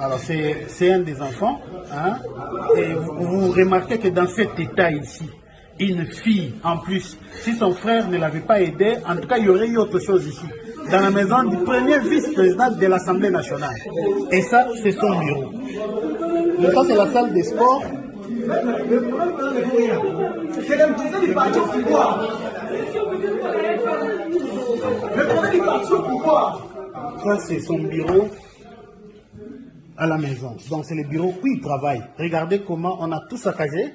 Alors c'est un des enfants, hein, et vous remarquez que dans cet état ici, une fille en plus, si son frère ne l'avait pas aidé, en tout cas il y aurait eu autre chose ici, dans la maison du premier vice-président de l'Assemblée nationale. Et ça, c'est son bureau. Et ça, c'est la salle des sports. C'est l'intérêt du parti au pouvoir. Le du parti au pouvoir. Ça, c'est son bureau à la maison. Donc, c'est le bureau où il travaille. Regardez comment on a tout saccagé,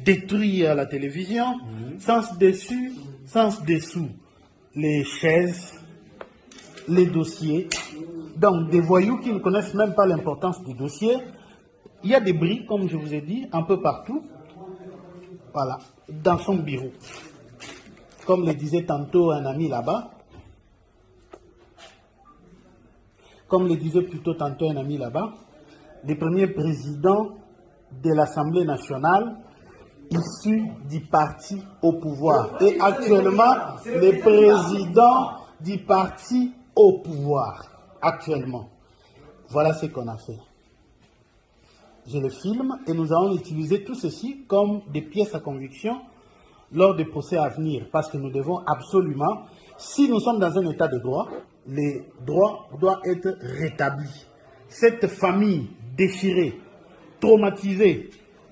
détruit la télévision, sans dessus, sans dessous. Les chaises, les dossiers. Donc, des voyous qui ne connaissent même pas l'importance du dossier. Il y a des bris, comme je vous ai dit, un peu partout. Voilà, dans son bureau. Comme le disait tantôt un ami là-bas. Comme le disait plutôt tantôt un ami là-bas, le premier président de l'Assemblée nationale issu du parti au pouvoir. Et actuellement, le président du parti au pouvoir. Actuellement. Voilà ce qu'on a fait. Je le filme et nous allons utiliser tout ceci comme des pièces à conviction lors des procès à venir. Parce que nous devons absolument, si nous sommes dans un état de droit, les droits doivent être rétablis. Cette famille déchirée, traumatisée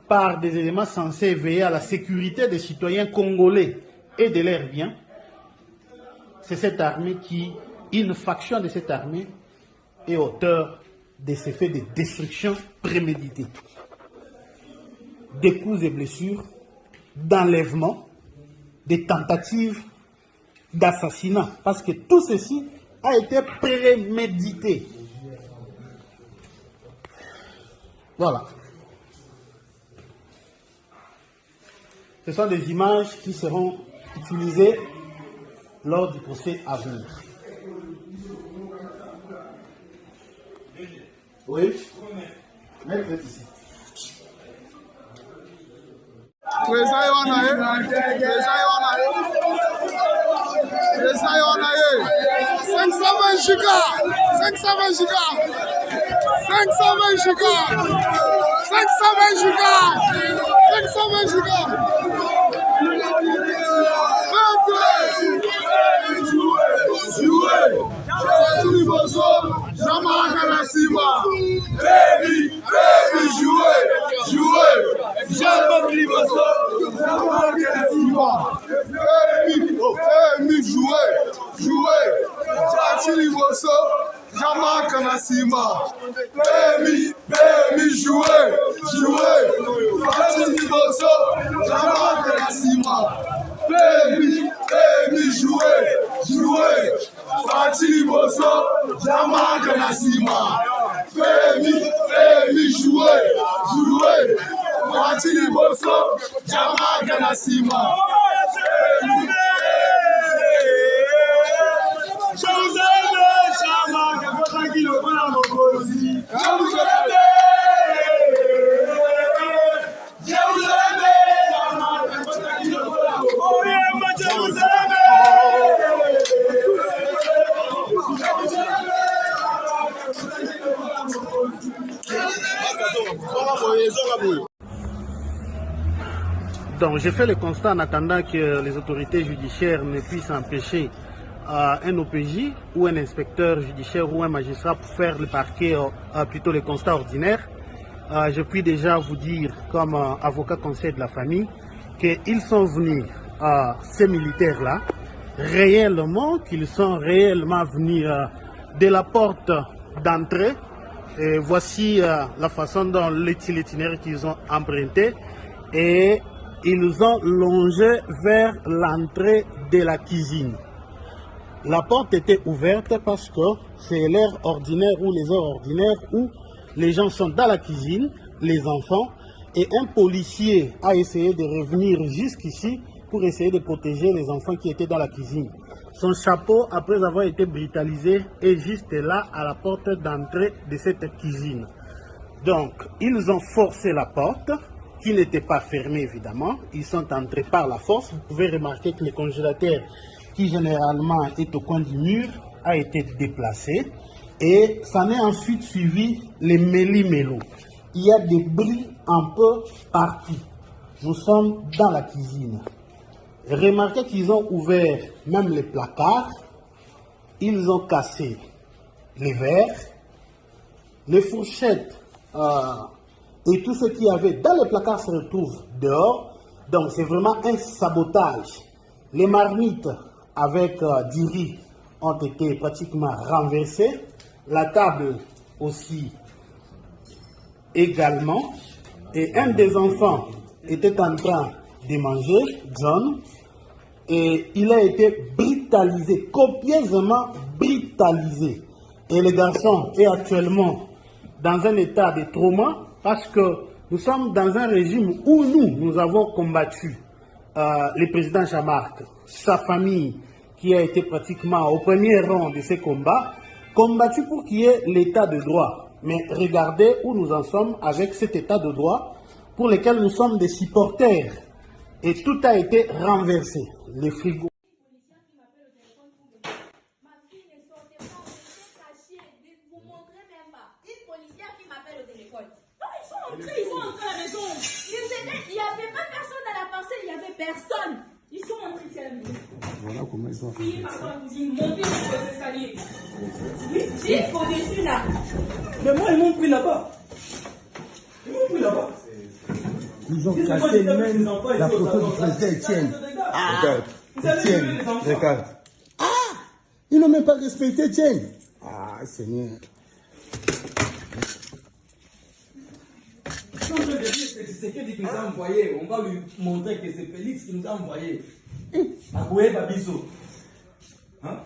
par des éléments censés veiller à la sécurité des citoyens congolais et de leurs biens, c'est cette armée qui, une faction de cette armée, est auteur de ces faits de destruction préméditée. Des coups et blessures, d'enlèvement, des tentatives d'assassinat. Parce que tout ceci a été prémédité. Voilà. Ce sont des images qui seront utilisées lors du procès à venir. Oui. Mettez ici. Donc, j'ai fait le constat en attendant que les autorités judiciaires ne puissent empêcher un OPJ ou un inspecteur judiciaire ou un magistrat pour faire le parquet, plutôt le constat ordinaire. Je puis déjà vous dire, comme avocat conseil de la famille, qu'ils sont venus, ces militaires-là, réellement, qu'ils sont réellement venus de la porte d'entrée. Et voici la façon dont l'itinéraire qu'ils ont emprunté. Et ils ont longé vers l'entrée de la cuisine. La porte était ouverte parce que c'est l'heure ordinaire ou les heures ordinaires où les gens sont dans la cuisine, les enfants, et un policier a essayé de revenir jusqu'ici pour essayer de protéger les enfants qui étaient dans la cuisine. Son chapeau, après avoir été brutalisé, est juste là à la porte d'entrée de cette cuisine. Donc, ils ont forcé la porte, qui n'était pas fermée évidemment. Ils sont entrés par la force. Vous pouvez remarquer que le congélateur, qui généralement est au coin du mur, a été déplacé. Et ça n'est ensuite suivi les méli-mélo. Il y a des bruits un peu partout. Nous sommes dans la cuisine. Remarquez qu'ils ont ouvert même les placards. Ils ont cassé les verres, les fourchettes et tout ce qu'il y avait dans les placards se retrouve dehors. Donc c'est vraiment un sabotage. Les marmites avec du riz ont été pratiquement renversées. La table aussi également. Et un des enfants était en train de manger, John, et il a été brutalisé, copieusement brutalisé. Et le garçon est actuellement dans un état de trauma parce que nous sommes dans un régime où nous avons combattu le président Chamark, sa famille qui a été pratiquement au premier rang de ces combats, combattu pour qu'il y ait l'état de droit. Mais regardez où nous en sommes avec cet état de droit pour lequel nous sommes des supporters. Et tout a été renversé. Les frigos. Ils sont entrés à la maison. Il n'y avait pas personne dans la parcelle, il n'y avait personne. Ils sont entrés ici à la maison. Voilà comment ils sont. Fillez par la cuisine, montez sur les escaliers. Oui, vite au-dessus là. Mais moi, ils m'ont pris là-bas. Ils m'ont pris là-bas. Ils ont cassé même la photo du président Etienne. Regarde, Etienne, regarde. Ah, ils n'ont même pas respecté Etienne. Ah, Seigneur. C'est que qui nous a envoyé. On va lui montrer que c'est Félix qui nous a envoyé. Akoué Babiso. Hein?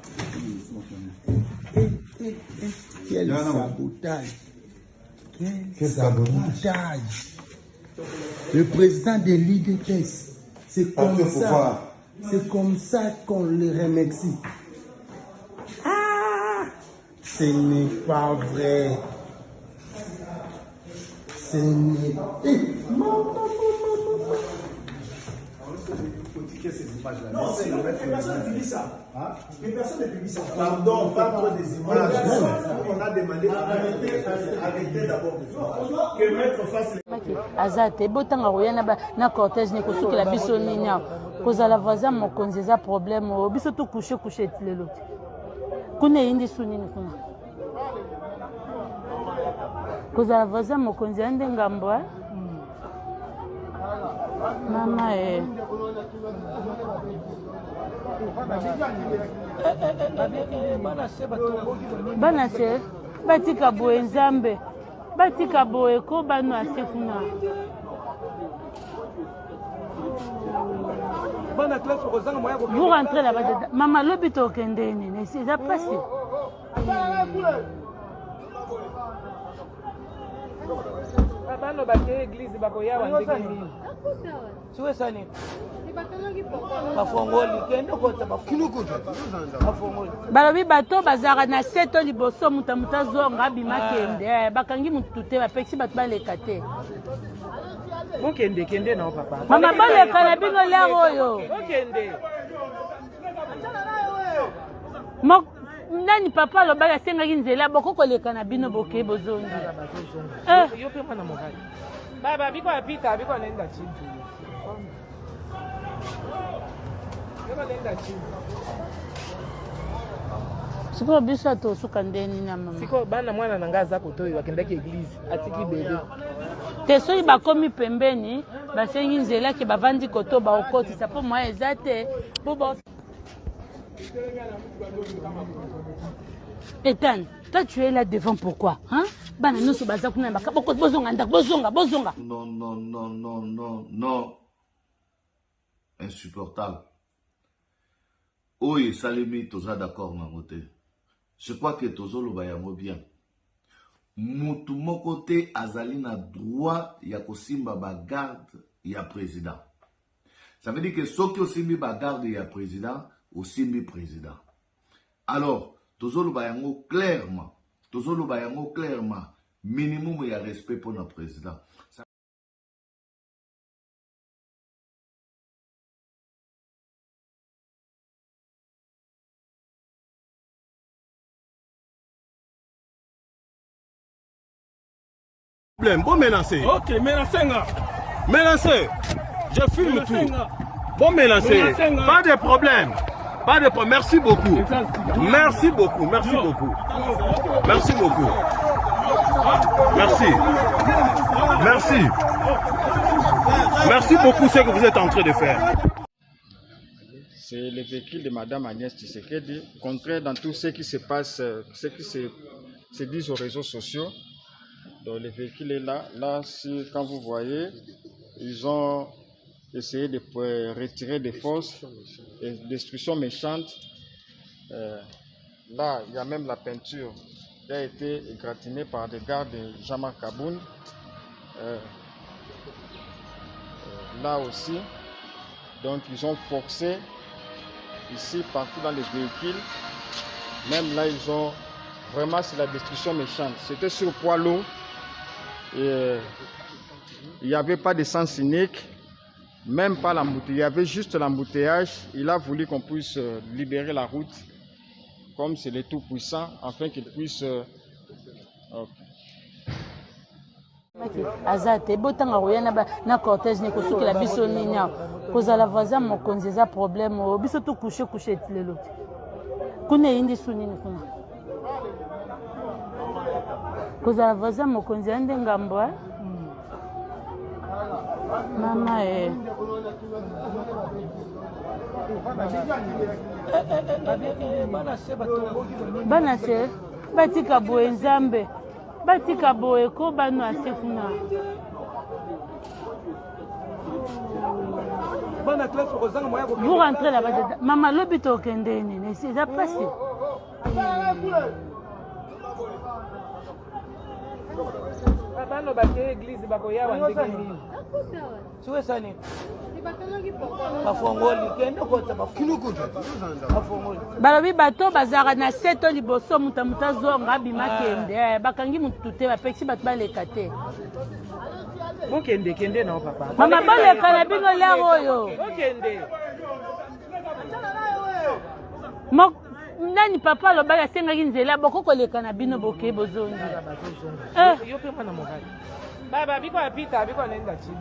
Quel sabotage. Quel sabotage. Le président de l'IDPS, c'est comme ça. C'est comme ça qu'on le remercie. Ah, ce n'est pas vrai. Ce n'est pas... Non, c'est non, mais personne ne publie ça. Mais personne ne publie ça. Pardon, pas trop des images. On a demandé arrêtez d'abord. Que mettre face azate botanga koyana na cortège ne kosukela biso nini kozala voisin mokonzi eza problème biso to coucher lelo kuna yindi sunini kuna kozala voisin mokonzi ande ngambo mama bana se batika boye nzambe batika boye ko bano ase kuna vous rentrez là-bas maman lobi tokende nini c'est ça passe bano bake église bakoyawa ndenge nini siwesani bafongoli kende kota bafongoli balobi bato bazalaka na seto liboso mutu azonga abima kende bakangi mutu te bapesi bato baleka te kende nao papa mama baleka na bino lero oyo nani papa alobaki asengaki nzela bokokoleka na bino boke bozongi yo mpe mwana mobali baba biko apita biko anaenda chini sikoyo biso atosuka ndeni na mama sikoyo bana mwana na ngai aza kotoyo akendaki eglize atiki bebe te soki bakomi pembeni basengi nzela ke bavandi koto baokotisa mpo mwa eza te mpo Ethan, toi tu es là devant pourquoi? Hein? Bana noso baza kuna baka bozonga ndak bozonga. Non. Insupportable. Oye Salemi toza d'accord mangote. Je crois que tozolo bayango bien. Mutu moko te azali na droit ya kosimba ba garde ya président. Ça veut dire que soki osimbi ba garde ya président osimbi président. Alors, tozolo bayango clairement, minimum ya respect pour notre président. Bon menacer. Ok, menacez. Menacez. Je filme tout. Bon menacer. Pas de problème. Pas de problème. Merci beaucoup. Merci beaucoup. Merci beaucoup. Merci beaucoup. Merci. Merci. Merci beaucoup ce que vous êtes en train de faire. C'est le véhicule de Madame Agnès Tshisekedi, contraire dans tout ce qui se passe, ce qui se dit aux réseaux sociaux. Donc le véhicule est là. Là, quand vous voyez, ils ont essayé de retirer des forces, des destructions méchantes. Là, il y a même la peinture qui a été égratignée par des gardes de Jean-Marc Kaboun. Là aussi, donc ils ont forcé ici, partout dans les véhicules. Même là, ils ont vraiment, c'est la destruction méchante. C'était sur poids lourd. Et il n'y avait pas de sens unique, même pas l'embouteillage. Il y avait juste l'embouteillage. Il a voulu qu'on puisse libérer la route, comme c'est le Tout-Puissant, afin qu'il puisse... Azate, botanga royana na cortège ne kosuki la biso nini kozala voisin mokonzi eza problème biso tout coucher lelo kuna indi sunini kuna kozala voisin mokonzi ande ngambo mama bana se batika boye nzambe batika boye ko bano ase kuna vous rentrez là-bas maman lobi tokende nini c'est ça passe bano bake église bakoya wandeke nini suwe sani balobi bato bazalaka na seto liboso mutu azonga abima kende bakangi mutu te bapesi bato baleka te kende na papa mama baleka na bino lere oyo nani papa alobaki asengaki nzela bokokoleka na bino boke bozongi yo mpe mwana mobali baba biko apita biko nenda chini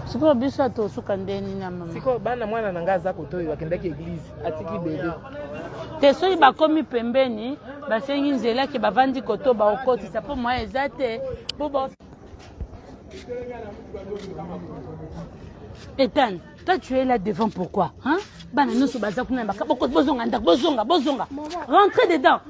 sikoyo biso atosuka ndeni na mama sikoyo bana mwana na ngai aza kotoyo akendaki eglize atiki bebe te soki bakomi pembeni basengi nzela ke bavandi koto baokotisa mpo moya eza te po Ethan, toi tu es là devant pourquoi hein? Bana nyonso baza kuna baka bozonga ndak bozonga rentrez dedans.